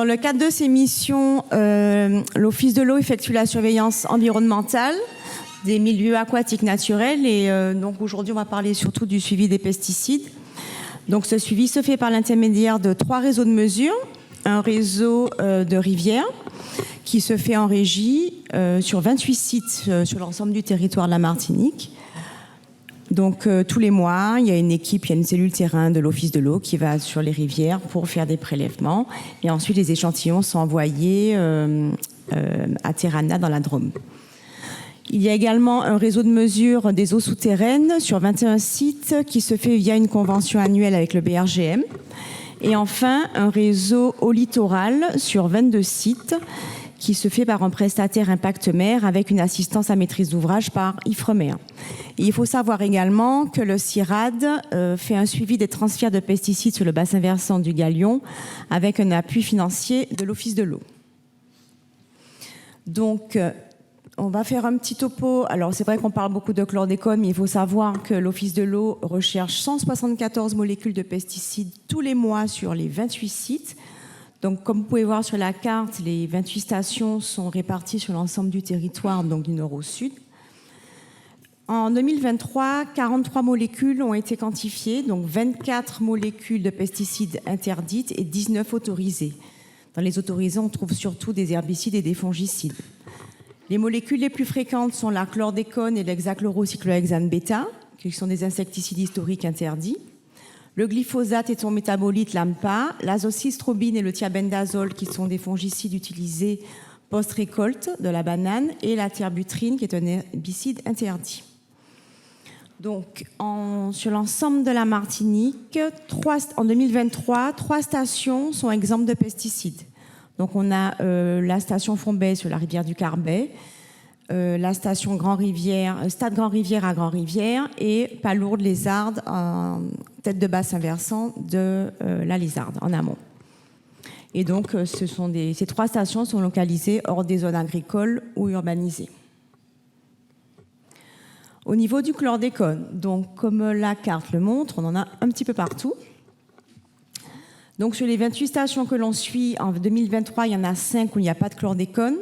Dans le cadre de ces missions, l'Office de l'eau effectue la surveillance environnementale des milieux aquatiques naturels et donc aujourd'hui on va parler surtout du suivi des pesticides. Donc ce suivi se fait par l'intermédiaire de 3 réseaux de mesure, un réseau de rivières qui se fait en régie sur 28 sites sur l'ensemble du territoire de la Martinique. Donc tous les mois, il y a une équipe, il y a une cellule terrain de l'Office de l'eau qui va sur les rivières pour faire des prélèvements. Et ensuite, les échantillons sont envoyés à Terrana dans la Drôme. Il y a également un réseau de mesure des eaux souterraines sur 21 sites qui se fait via une convention annuelle avec le BRGM. Et enfin, un réseau au littoral sur 22 sites qui se fait par un prestataire Impact Mer avec une assistance à maîtrise d'ouvrage par Ifremer. Et il faut savoir également que le CIRAD fait un suivi des transferts de pesticides sur le bassin versant du Galion avec un appui financier de l'Office de l'eau. Donc, on va faire un petit topo. Alors, c'est vrai qu'on parle beaucoup de chlordécone, mais il faut savoir que l'Office de l'eau recherche 174 molécules de pesticides tous les mois sur les 28 sites. Donc, comme vous pouvez voir sur la carte, les 28 stations sont réparties sur l'ensemble du territoire, donc du nord au sud. En 2023, 43 molécules ont été quantifiées, donc 24 molécules de pesticides interdites et 19 autorisées. Dans les autorisés, on trouve surtout des herbicides et des fongicides. Les molécules les plus fréquentes sont la chlordécone et l'hexachlorocyclohexane bêta, qui sont des insecticides historiques interdits. Le glyphosate et son métabolite l'AMPA, l'azocystrobine et le thiabendazole qui sont des fongicides utilisés post-récolte de la banane et la terbutrine qui est un herbicide interdit. Donc, sur l'ensemble de la Martinique, en 2023, 3 stations sont exemptes de pesticides. Donc, on a la station Fombay sur la rivière du Carbet, la station Stade Grand-Rivière à Grand-Rivière et Palourde-Lézarde en tête de bassin versant de la Lézarde en amont. Et donc ces 3 stations sont localisées hors des zones agricoles ou urbanisées. Au niveau du chlordécone, donc comme la carte le montre, on en a un petit peu partout. Donc sur les 28 stations que l'on suit en 2023, il y en a 5 où il n'y a pas de chlordécone.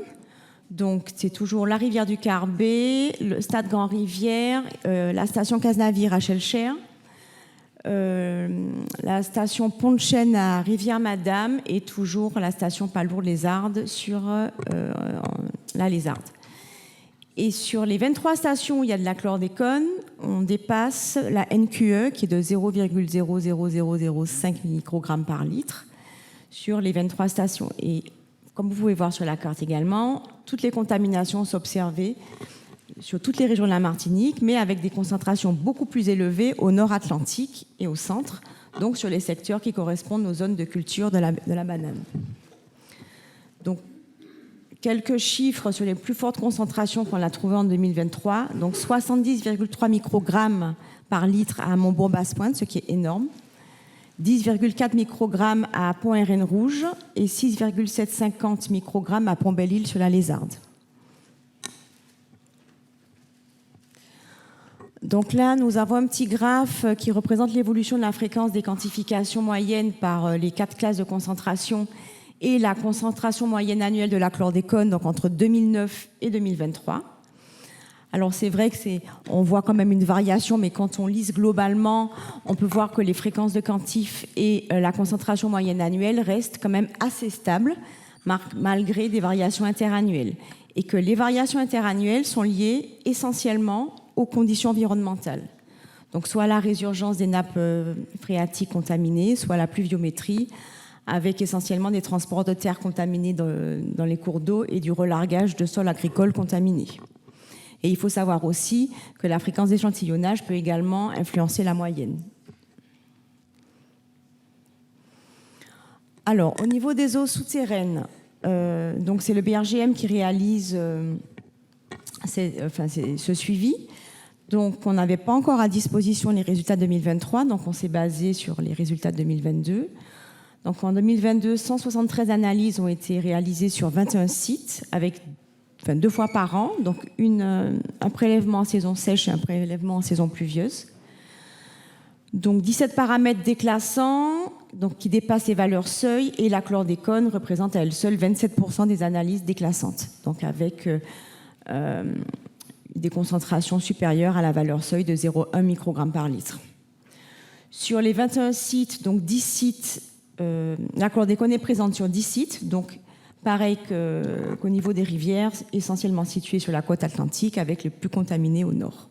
Donc, c'est toujours la rivière du Carbet, le stade Grand-Rivière, la station Cazenavire à Chelcher, la station Pont-de-Chêne à Rivière-Madame et toujours la station Palourde-Lézarde sur la Lézarde. Et sur les 23 stations où il y a de la chlordécone, on dépasse la NQE qui est de 0,00005 microgrammes par litre sur les 23 stations. Et comme vous pouvez voir sur la carte également, toutes les contaminations sont observées sur toutes les régions de la Martinique, mais avec des concentrations beaucoup plus élevées au nord Atlantique et au centre, donc sur les secteurs qui correspondent aux zones de culture de la banane. Donc, quelques chiffres sur les plus fortes concentrations qu'on a trouvées en 2023. Donc, 70,3 microgrammes par litre à Montbourg-Basse-Pointe, ce qui est énorme. 10,4 microgrammes à Pont-RN-Rouge et 6,750 microgrammes à Pont-Belle-Île sur la Lézarde. Donc là, nous avons un petit graphe qui représente l'évolution de la fréquence des quantifications moyennes par les 4 classes de concentration et la concentration moyenne annuelle de la chlordécone, donc entre 2009 et 2023. Alors c'est vrai on voit quand même une variation, mais quand on lise globalement, on peut voir que les fréquences de quantif et la concentration moyenne annuelle restent quand même assez stables, malgré des variations interannuelles. Et que les variations interannuelles sont liées essentiellement aux conditions environnementales. Donc soit la résurgence des nappes phréatiques contaminées, soit la pluviométrie, avec essentiellement des transports de terre contaminés dans les cours d'eau et du relargage de sols agricoles contaminés. Et il faut savoir aussi que la fréquence d'échantillonnage peut également influencer la moyenne. Alors, au niveau des eaux souterraines, donc c'est le BRGM qui réalise ce suivi. Donc, on n'avait pas encore à disposition les résultats de 2023, donc on s'est basé sur les résultats de 2022. Donc, en 2022, 173 analyses ont été réalisées sur 21 sites avec 2 fois par an, donc un prélèvement en saison sèche et un prélèvement en saison pluvieuse. Donc 17 paramètres déclassants, donc qui dépassent les valeurs seuil, et la chlordécone représente à elle seule 27% des analyses déclassantes, donc avec des concentrations supérieures à la valeur seuil de 0,1 microgramme par litre. Sur les 21 sites, donc 10 sites, la chlordécone est présente sur 10 sites, donc pareil qu'au niveau des rivières, essentiellement situées sur la côte atlantique, avec les plus contaminés au nord.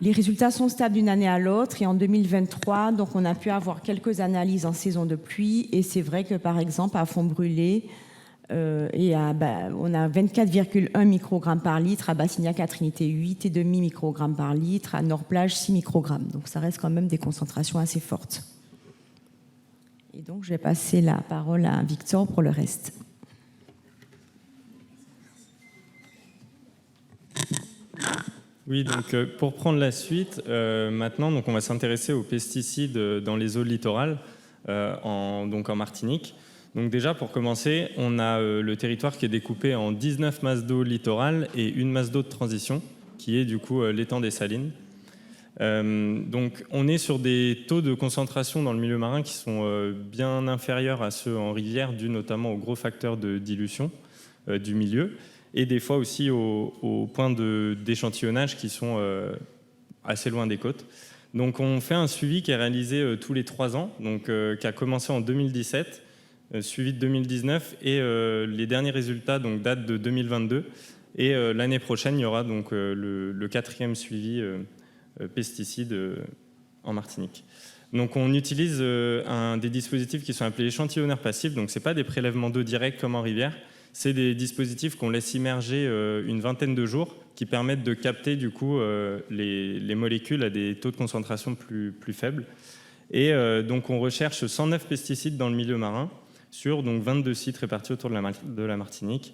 Les résultats sont stables d'une année à l'autre, et en 2023, donc on a pu avoir quelques analyses en saison de pluie, et c'est vrai que par exemple à Font-Brûlé, on a 24,1 microgrammes par litre, à Bassignac à Trinité 8,5 microgrammes par litre, à Nord-Plage 6 microgrammes. Donc ça reste quand même des concentrations assez fortes. Et donc je vais passer la parole à Victor pour le reste. Oui, donc pour prendre la suite, maintenant donc on va s'intéresser aux pesticides dans les eaux littorales, donc en Martinique. Donc déjà, pour commencer, on a le territoire qui est découpé en 19 masses d'eau littorales et une masse d'eau de transition, qui est du coup l'étang des Salines. Donc on est sur des taux de concentration dans le milieu marin qui sont bien inférieurs à ceux en rivière, dus notamment aux gros facteurs de dilution du milieu, et des fois aussi aux points d'échantillonnage qui sont assez loin des côtes. Donc on fait un suivi qui est réalisé tous les 3 ans, donc, qui a commencé en 2017, suivi de 2019, et les derniers résultats donc, datent de 2022. Et l'année prochaine, il y aura donc le 4e suivi pesticides en Martinique. Donc on utilise des dispositifs qui sont appelés échantillonneurs passifs. Donc ce n'est pas des prélèvements d'eau directs comme en rivière, c'est des dispositifs qu'on laisse immerger une vingtaine de jours, qui permettent de capter du coup les molécules à des taux de concentration plus faibles. Et donc on recherche 109 pesticides dans le milieu marin, sur donc 22 sites répartis autour de la Martinique.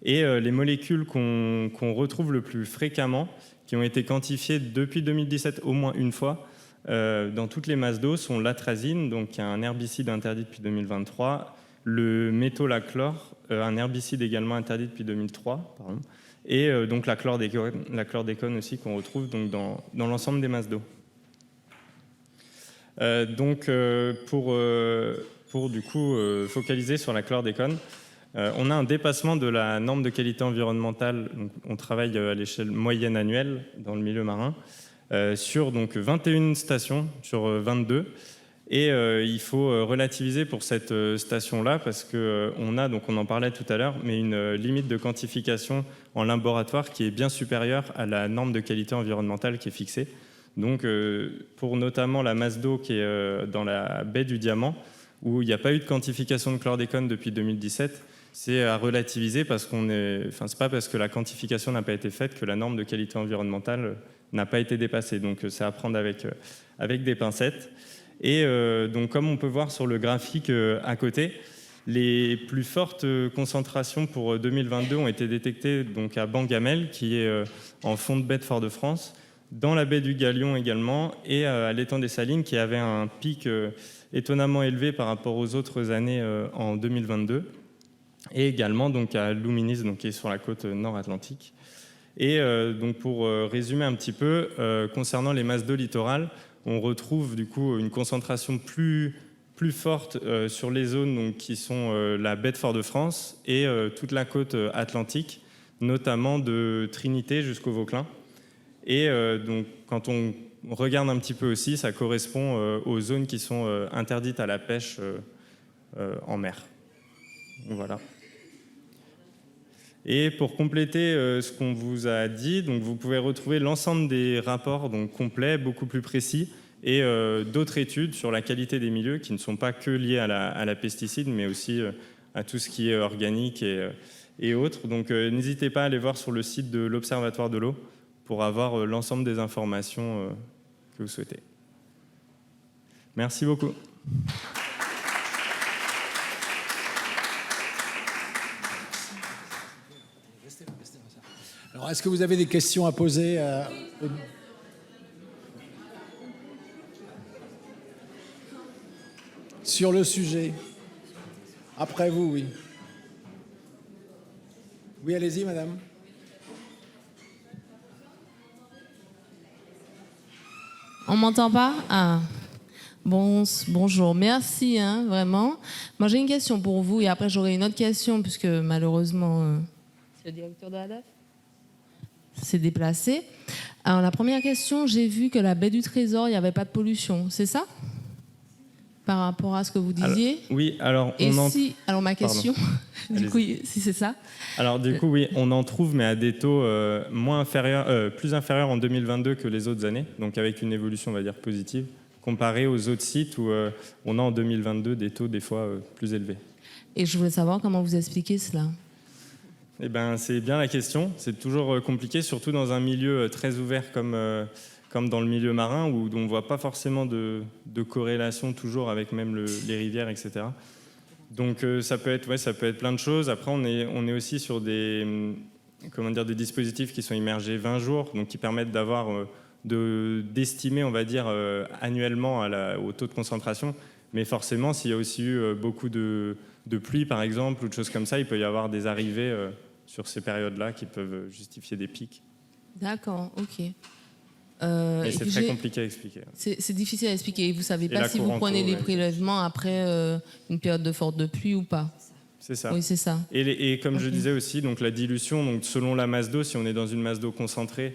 Et les molécules qu'on retrouve le plus fréquemment, qui ont été quantifiées depuis 2017 au moins une fois, dans toutes les masses d'eau, sont l'atrazine, donc qui est un herbicide interdit depuis 2023, le métolachlore, un herbicide également interdit depuis 2003, pardon, et donc la chlordécone aussi, qu'on retrouve donc dans l'ensemble des masses d'eau. Pour du coup focaliser sur la chlordécone, on a un dépassement de la norme de qualité environnementale. Donc, on travaille à l'échelle moyenne annuelle dans le milieu marin sur donc 21 stations sur 22. Et il faut relativiser pour cette station-là parce qu'on a, donc on en parlait tout à l'heure, mais une limite de quantification en laboratoire qui est bien supérieure à la norme de qualité environnementale qui est fixée. Donc pour notamment la masse d'eau qui est dans la baie du Diamant, où il n'y a pas eu de quantification de chlordécone depuis 2017, c'est à relativiser parce c'est pas parce que la quantification n'a pas été faite que la norme de qualité environnementale n'a pas été dépassée. Donc c'est à prendre avec des pincettes. Et donc comme on peut voir sur le graphique à côté, les plus fortes concentrations pour 2022 ont été détectées donc à Bangamel, qui est en fond de baie de Fort-de-France, dans la baie du Galion également, et à l'étang des Salines, qui avait un pic étonnamment élevé par rapport aux autres années en 2022, et également donc à Luminis, donc, qui est sur la côte nord-atlantique. Et donc pour résumer un petit peu, concernant les masses d'eau littorales, on retrouve du coup une concentration plus forte sur les zones donc, qui sont la baie de Fort-de-France et toute la côte atlantique, notamment de Trinité jusqu'au Vauclin. Et donc quand on regarde un petit peu aussi, ça correspond aux zones qui sont interdites à la pêche en mer. Voilà. Et pour compléter ce qu'on vous a dit, donc vous pouvez retrouver l'ensemble des rapports donc complets, beaucoup plus précis, et d'autres études sur la qualité des milieux qui ne sont pas que liées à la pesticide, mais aussi à tout ce qui est organique et autres. Donc n'hésitez pas à aller voir sur le site de l'Observatoire de l'eau pour avoir l'ensemble des informations que vous souhaitez. Merci beaucoup. Alors, est-ce que vous avez des questions à poser sur le sujet? Après vous, oui. Oui, allez-y, madame. On m'entend pas? Ah. Bonjour, merci vraiment. Moi j'ai une question pour vous et après j'aurai une autre question puisque malheureusement c'est le directeur de la DAF s'est déplacé. Alors la première question, j'ai vu que la baie du Trésor, il n'y avait pas de pollution, c'est ça? Par rapport à ce que vous disiez? Oui, alors alors ma question, du coup, si c'est ça. Alors du coup, oui, on en trouve, mais à des taux plus inférieurs en 2022 que les autres années, donc avec une évolution, on va dire, positive, comparé aux autres sites où on a en 2022 des taux des fois plus élevés. Et je voulais savoir comment vous expliquez cela. Eh ben, c'est bien la question. C'est toujours compliqué, surtout dans un milieu très ouvert comme dans le milieu marin, où on ne voit pas forcément de corrélation toujours avec même les rivières, etc. Donc ça peut être plein de choses. Après, on est aussi sur des dispositifs qui sont immergés 20 jours, donc qui permettent d'estimer, on va dire, annuellement au taux de concentration. Mais forcément, s'il y a aussi eu beaucoup de pluie, par exemple, ou de choses comme ça, il peut y avoir des arrivées sur ces périodes-là qui peuvent justifier des pics. D'accord, ok. Mais c'est très compliqué à expliquer. C'est difficile à expliquer. Vous ne savez pas si vous prenez les prélèvements après une période de forte pluie ou pas. C'est ça. Oui, c'est ça. Et comme je disais aussi, donc la dilution, donc selon la masse d'eau, si on est dans une masse d'eau concentrée,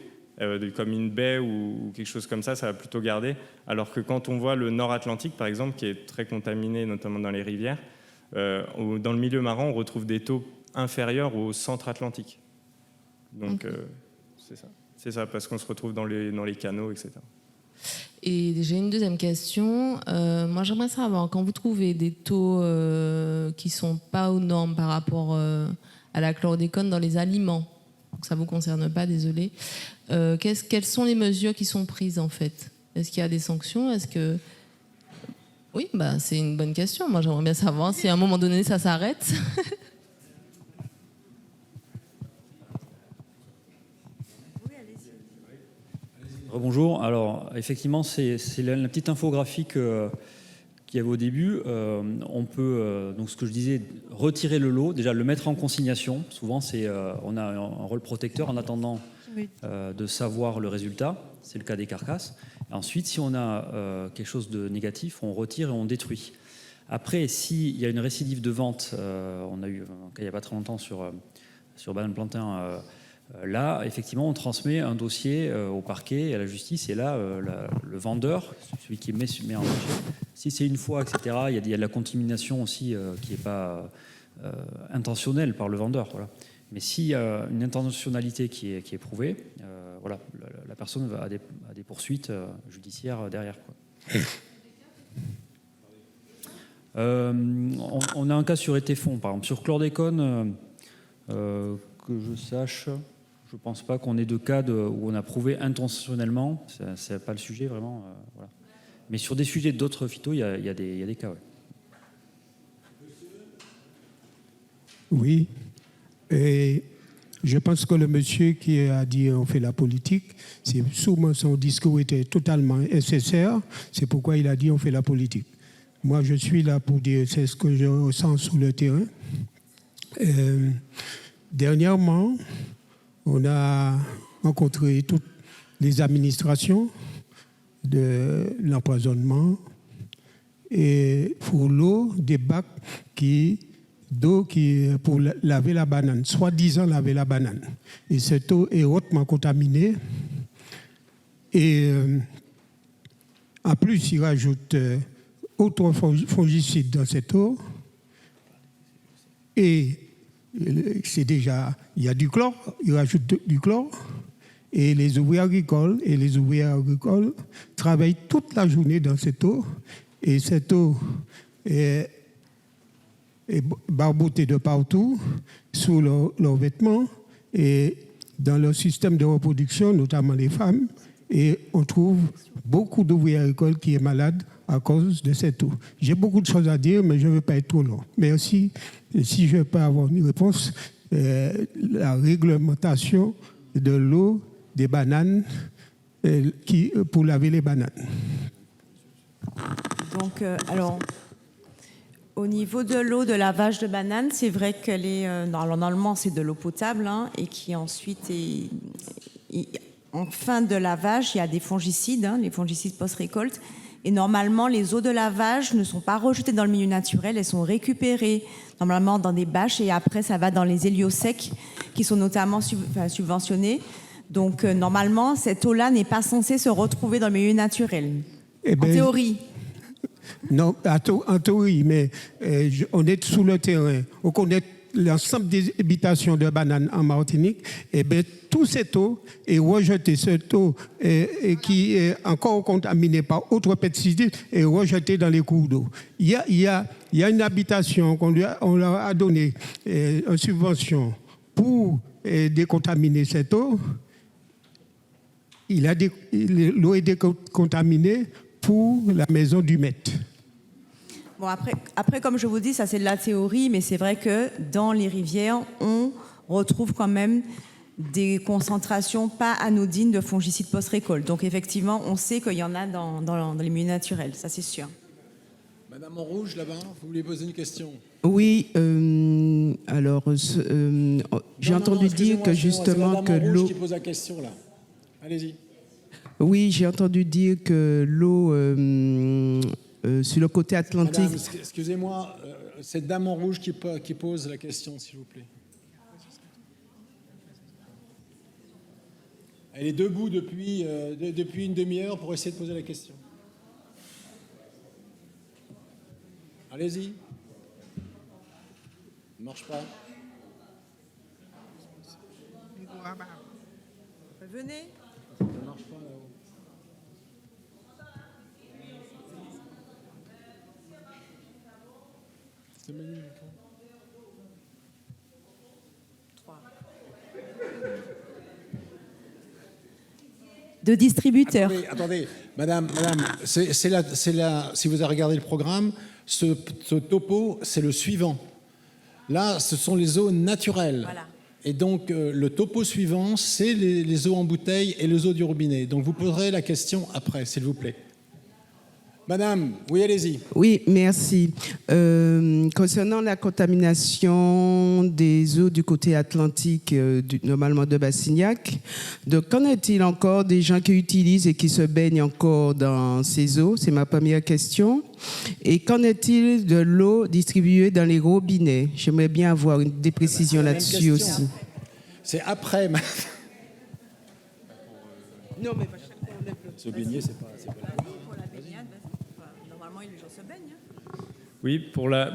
comme une baie ou quelque chose comme ça, ça va plutôt garder. Alors que quand on voit le nord Atlantique, par exemple, qui est très contaminé, notamment dans les rivières, dans le milieu marin, on retrouve des taux inférieurs au centre Atlantique. Donc, c'est ça. C'est ça, parce qu'on se retrouve dans les canaux, etc. Et j'ai une deuxième question. Moi, j'aimerais savoir, quand vous trouvez des taux qui ne sont pas aux normes par rapport à la chlordécone dans les aliments, donc ça ne vous concerne pas, désolé, quelles sont les mesures qui sont prises, en fait? Est-ce qu'il y a des sanctions? Oui, c'est une bonne question. Moi, j'aimerais bien savoir si à un moment donné, ça s'arrête. Bonjour. Alors, effectivement, c'est la petite infographie qu'il y avait au début. On peut, donc ce que je disais, retirer le lot, déjà le mettre en consignation. Souvent, on a un rôle protecteur en attendant de savoir le résultat. C'est le cas des carcasses. Ensuite, si on a quelque chose de négatif, on retire et on détruit. Après, s'il y a une récidive de vente, on a eu un cas il n'y a pas très longtemps sur Banane Plantain. Là, effectivement, on transmet un dossier au parquet et à la justice. Et là, le vendeur, celui qui met en marché, si c'est une fois, etc., il y a de la contamination aussi qui n'est pas intentionnelle par le vendeur. Voilà. Mais s'il y a une intentionnalité qui est prouvée, voilà, la personne va à des poursuites judiciaires derrière, quoi. On a un cas sur Étéfon, par exemple. Sur chlordécone, que je sache... Je ne pense pas qu'on ait de cas où on a prouvé intentionnellement. Ce n'est pas le sujet, vraiment. Voilà. Mais sur des sujets d'autres phytos, il y a des cas. Ouais. Oui. Et je pense que le monsieur qui a dit on fait la politique, c'est souvent son discours était totalement nécessaire. C'est pourquoi il a dit on fait la politique. Moi, je suis là pour dire c'est ce que je ressens sur le terrain. Dernièrement, on a rencontré toutes les administrations de l'empoisonnement et pour l'eau, des bacs d'eau pour laver la banane, soi-disant laver la banane. Et cette eau est hautement contaminée. Et en plus, ils rajoutent autant fongicides dans cette eau. Et c'est déjà, il y a du chlore, ils rajoutent du chlore. Et les ouvriers agricoles et les ouvrières agricoles travaillent toute la journée dans cette eau. Et cette eau est barboutée de partout, sous leurs vêtements et dans leur système de reproduction, notamment les femmes. Et on trouve beaucoup d'ouvriers agricoles qui sont malades à cause de cette eau. J'ai beaucoup de choses à dire, mais je ne veux pas être trop long. Mais aussi, si je peux avoir une réponse, la réglementation de l'eau des bananes pour laver les bananes. Donc, alors, au niveau de l'eau de lavage de bananes, c'est vrai que normalement, c'est de l'eau potable et qui ensuite en fin de lavage, il y a des fongicides, les fongicides post-récolte. Et normalement, les eaux de lavage ne sont pas rejetées dans le milieu naturel, elles sont récupérées normalement dans des bâches et après ça va dans les héliosecs qui sont notamment subventionnés. Donc normalement, cette eau-là n'est pas censée se retrouver dans le milieu naturel. Eh En ben, théorie. Non, en théorie, mais on est sous le terrain. On connaît l'ensemble des habitations de bananes en Martinique. Et bien, tout cette eau est rejetée. Cette eau qui est encore contaminée par autres pesticides est rejetée dans les cours d'eau. Il y a une habitation on leur a donné une subvention pour décontaminer cette eau. L'eau est décontaminée pour la maison du maître. Bon, après, comme je vous dis, ça c'est de la théorie, mais c'est vrai que dans les rivières, on retrouve quand même des concentrations pas anodines de fongicides post-récolte. Donc effectivement, on sait qu'il y en a dans les milieux naturels, ça c'est sûr. Madame en rouge, là-bas, vous voulez poser une question? Oui, alors j'ai entendu dire que justement que l'eau. Qui pose la question là. Allez-y. Oui, j'ai entendu dire que l'eau sur le côté atlantique. Madame, excusez-moi, cette dame en rouge qui pose la question, s'il vous plaît. Elle est debout depuis une demi-heure pour essayer de poser la question. Allez-y. Ça ne marche pas. Venez. Ça ne marche pas là-haut. C'est Manu, le micro. 3. De distributeurs. Attendez, madame, c'est là, si vous avez regardé le programme, ce topo, c'est le suivant. Là, ce sont les eaux naturelles. Voilà. Et donc, le topo suivant, c'est les eaux en bouteille et les eaux du robinet. Donc, vous poserez la question après, s'il vous plaît. Madame, oui, allez-y. Oui, merci. Concernant la contamination des eaux du côté atlantique, normalement de Bassignac, donc qu'en est-il encore des gens qui utilisent et qui se baignent encore dans ces eaux? C'est ma première question. Et qu'en est-il de l'eau distribuée dans les robinets? J'aimerais bien avoir des précisions là-dessus aussi. C'est après, madame. Non, mais Se baigner, c'est pas Normalement, les gens se baignent. Oui,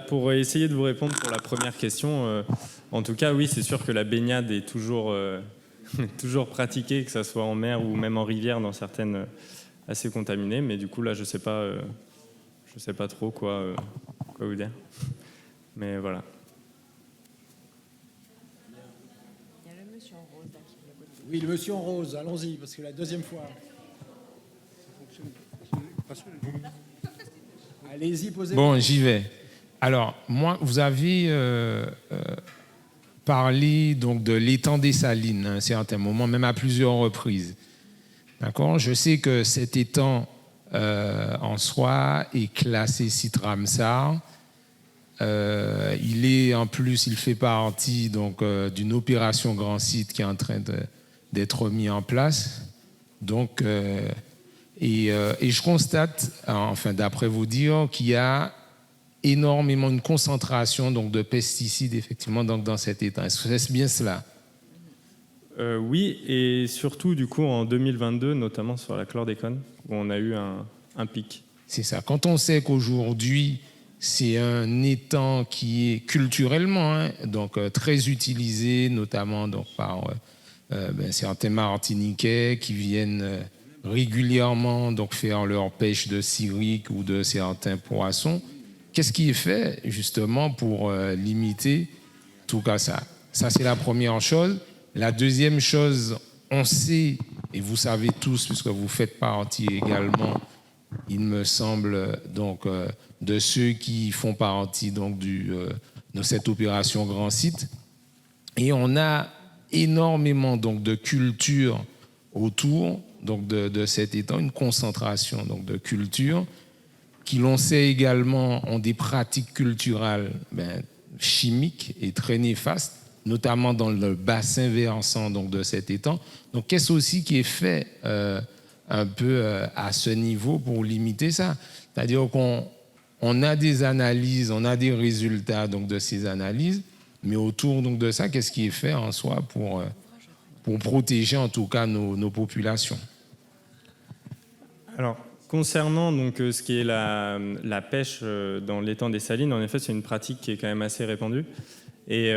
pour essayer de vous répondre pour la première question, en tout cas, oui, c'est sûr que la baignade est toujours, toujours pratiquée, que ce soit en mer ou même en rivière, dans certaines assez contaminées. Mais du coup, là, je sais pas trop quoi vous dire. Mais voilà. Il y a le monsieur en rose là qui vient. Oui, le monsieur en rose, allons-y, parce que la deuxième fois. Allez-y, posez. Bon, j'y vais. Alors, moi, vous avez parlé donc de l'étang des Salines à un certain moment, même à plusieurs reprises. D'accord ? Je sais que cet étang en soi est classé site Ramsar. Il fait partie donc d'une opération Grand Site qui est en train d'être mise en place. Donc, et je constate, enfin d'après vous dire, qu'il y a énormément une concentration donc de pesticides effectivement donc dans cet étang. Est-ce que c'est bien cela? Oui, et surtout du coup en 2022, notamment sur la chlordécone, où on a eu un pic. C'est ça. Quand on sait qu'aujourd'hui c'est un étang qui est culturellement donc très utilisé, notamment donc par certains Martiniquais qui viennent régulièrement donc faire leur pêche de sirique ou de certains poissons. Qu'est-ce qui est fait justement pour limiter tout cas ça? Ça, c'est la première chose. La deuxième chose, on sait, et vous savez tous, puisque vous faites partie également, il me semble, donc, de ceux qui font partie donc, de cette opération Grand Site. Et on a énormément donc, de cultures autour donc, de cet étang, une concentration donc, de cultures qui, l'on sait également, ont des pratiques culturelles chimiques et très néfastes, notamment dans le bassin versant donc, de cet étang. Donc, qu'est-ce aussi qui est fait un peu à ce niveau pour limiter ça. C'est-à-dire qu'on a des analyses, on a des résultats donc, de ces analyses, mais autour donc, de ça, qu'est-ce qui est fait en soi pour protéger en tout cas nos populations? Alors, concernant donc, ce qui est la pêche dans l'étang des Salines, en effet, c'est une pratique qui est quand même assez répandue. Et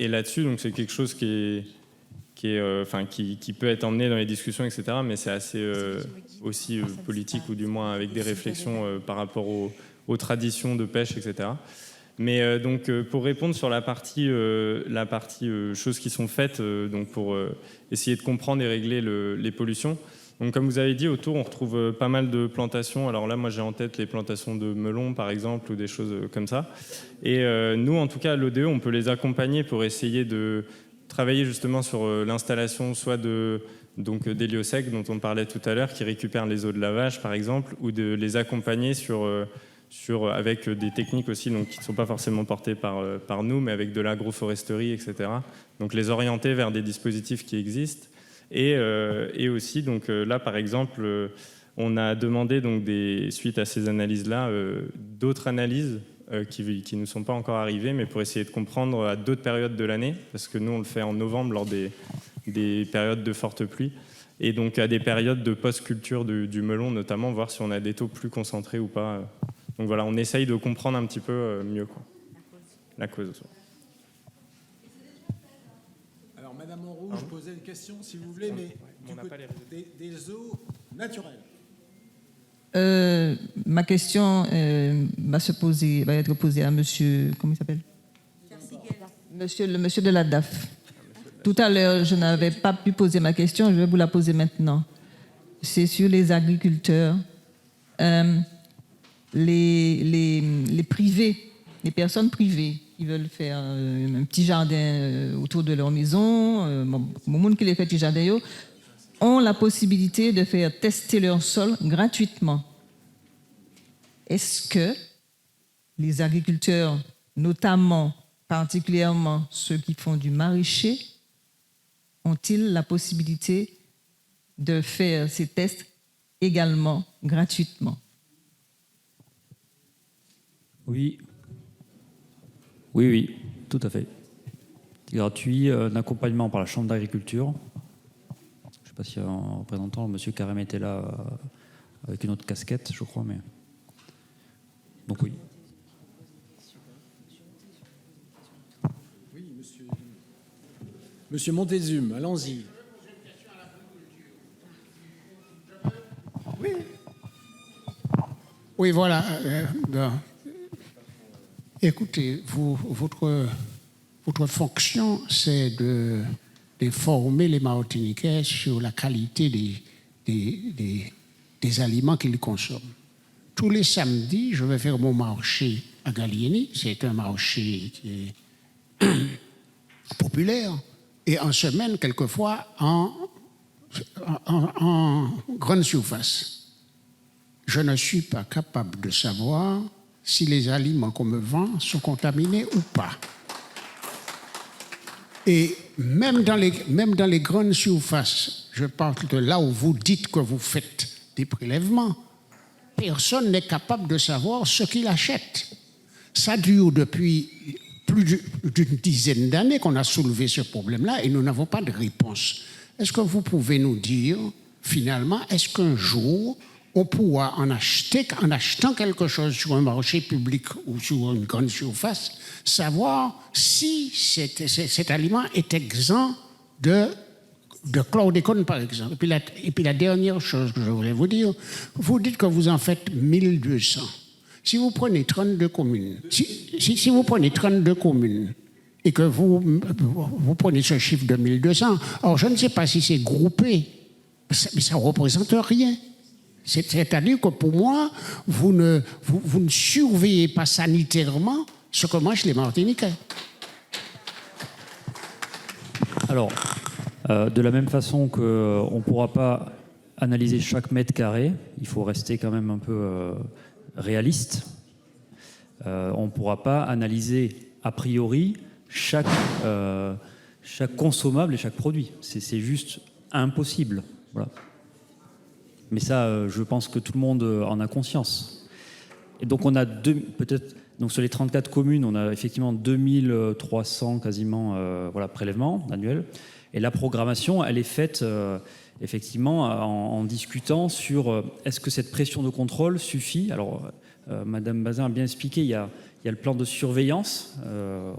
là-dessus, donc, c'est quelque chose qui peut être emmené dans les discussions, etc. Mais c'est assez aussi politique, ou du moins avec des réflexions par rapport aux traditions de pêche, etc. Mais donc, pour répondre sur la partie choses qui sont faites donc pour essayer de comprendre et régler les pollutions. Donc, comme vous avez dit, autour, on retrouve pas mal de plantations. Alors là, moi, j'ai en tête les plantations de melons, par exemple, ou des choses comme ça. Et nous, en tout cas, à l'ODE, on peut les accompagner pour essayer de travailler justement sur l'installation soit d'héliosecs, dont on parlait tout à l'heure, qui récupèrent les eaux de lavage, par exemple, ou de les accompagner avec des techniques aussi donc, qui ne sont pas forcément portées par nous, mais avec de l'agroforesterie, etc. Donc les orienter vers des dispositifs qui existent. Et aussi, donc, là, par exemple, on a demandé, donc, suite à ces analyses-là, d'autres analyses qui ne nous sont pas encore arrivées, mais pour essayer de comprendre à d'autres périodes de l'année, parce que nous, on le fait en novembre lors des périodes de fortes pluies, et donc à des périodes de post-culture du melon, notamment, voir si on a des taux plus concentrés ou pas. Donc voilà, on essaye de comprendre un petit peu mieux la cause. Alors, Madame Monroux, je posais une question, si vous voulez, mais des eaux naturelles. Ma question va être posée à monsieur, comment il s'appelle? Monsieur de la DAF. Tout à l'heure, je n'avais pas pu poser ma question, je vais vous la poser maintenant. C'est sur les agriculteurs. Les privés, les personnes privées qui veulent faire un petit jardin autour de leur maison, le monde qui les fait petit jardin, ont la possibilité de faire tester leur sol gratuitement. Est-ce que les agriculteurs, notamment, particulièrement ceux qui font du maraîcher, ont-ils la possibilité de faire ces tests également gratuitement? Oui. Oui, tout à fait. C'est gratuit, un accompagnement par la Chambre d'agriculture. Je ne sais pas si un représentant, M. Carême était là avec une autre casquette, je crois, mais... Donc oui. Oui, Monsieur Montezum, allons-y. Oui, voilà. Écoutez, votre fonction, c'est de former les Martiniquais sur la qualité des aliments qu'ils consomment. Tous les samedis, je vais faire mon marché à Gallieni. C'est un marché qui est populaire. Et en semaine, quelquefois, en grande surface. Je ne suis pas capable de savoir si les aliments qu'on me vend sont contaminés ou pas. Et même dans les grandes surfaces, je parle de là où vous dites que vous faites des prélèvements, personne n'est capable de savoir ce qu'il achète. Ça dure depuis plus d'une dizaine d'années qu'on a soulevé ce problème-là et nous n'avons pas de réponse. Est-ce que vous pouvez nous dire, finalement, est-ce qu'un jour, on pourra en achetant quelque chose sur un marché public ou sur une grande surface, savoir si cet aliment est exempt de chlordécone, par exemple. Et puis la dernière chose que je voulais vous dire, vous dites que vous en faites 1200. Si vous prenez 32 communes, si vous prenez 32 communes et que vous prenez ce chiffre de 1200, alors je ne sais pas si c'est groupé, mais ça ne représente rien. C'est-à-dire que pour moi, vous ne surveillez pas sanitairement ce que mangent les Martiniquais. Alors, de la même façon qu'on ne pourra pas analyser chaque mètre carré, il faut rester quand même un peu réaliste. On ne pourra pas analyser a priori chaque consommable et chaque produit. C'est juste impossible. Voilà. Mais ça, je pense que tout le monde en a conscience. Et donc on a peut-être, donc sur les 34 communes, on a effectivement 2300 quasiment prélèvements annuels. Et la programmation, elle est faite effectivement en discutant sur est-ce que cette pression de contrôle suffit. Alors, Madame Bazin a bien expliqué, il y a le plan de surveillance,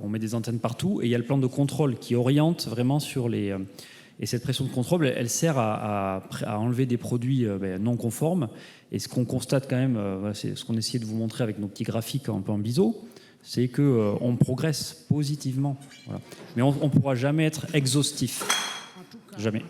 on met des antennes partout, et il y a le plan de contrôle qui oriente vraiment sur les... et cette pression de contrôle, elle sert à enlever des produits non conformes. Et ce qu'on constate quand même, c'est ce qu'on essayait de vous montrer avec nos petits graphiques un peu en biseau, c'est qu'on progresse positivement. Voilà. Mais on ne pourra jamais être exhaustif. Jamais.